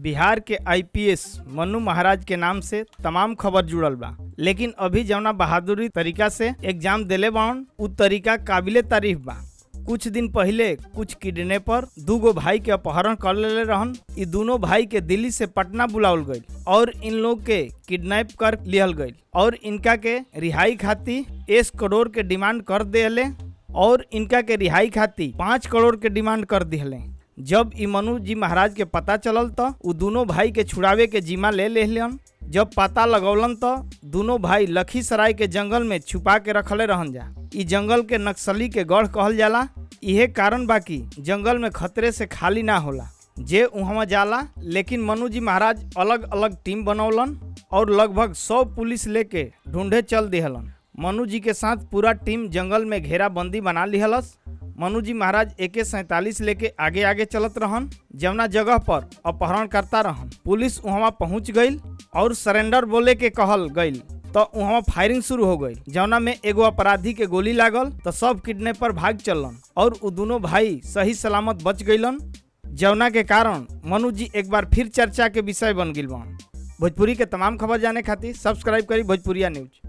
बिहार के आईपीएस मन्नू महाराज के नाम से तमाम खबर जुड़ल बा, लेकिन अभी जौना बहादुरी तरीका से एग्जाम देले बावन उ तरीका काबिले तारीफ बा। कुछ दिन पहले कुछ किडनैपर दूगो भाई के अपहरण कर लेले रहन। इ दोनों भाई के दिल्ली से पटना बुलावल गईल और इन लोग के किडनैप कर लिहल गईल और इनका के रिहाई खातिर 1 करोड़ के डिमांड कर देले और इनका के रिहाई खातिर 5 करोड़ के डिमांड कर दिहले। जब इ मन्नू जी महाराज के पता चलल तो उ दोनों भाई के छुड़ावे के जिम्मा ले लेहलन। जब पता लगौलन तो दोनों भाई लखीसराय के जंगल में छुपा के रखले रहन जा। इ जंगल के नक्सली के गढ़ कहल जाला। इहे कारण बाकी जंगल में खतरे से खाली ना होला जे उहवा जाला। लेकिन मन्नू जी महाराज अलग अलग टीम बनौलन और लगभग 100 पुलिस लेके ढूंढे चल दिहलन। मन्नू जी के साथ पूरा टीम जंगल में घेराबंदी बना लिहलस। मन्नू जी महाराज AK-47 लेके आगे आगे चलत रहन। जवना जगह पर अपहरण करता रहन पुलिस वहां पहुंच गईल और सरेंडर बोले के कहल गईल तो वहां फायरिंग शुरू हो गई। जवना में एगो अपराधी के गोली लागल तो सब किडनैपर भाग चलन और उ दोनों भाई सही सलामत बच गईलन। जवना के कारण मन्नू जी एक बार फिर चर्चा के विषय बन गिल बा। भोजपुरी के तमाम खबर जाने खातिर सब्सक्राइब करी भोजपुरिया न्यूज।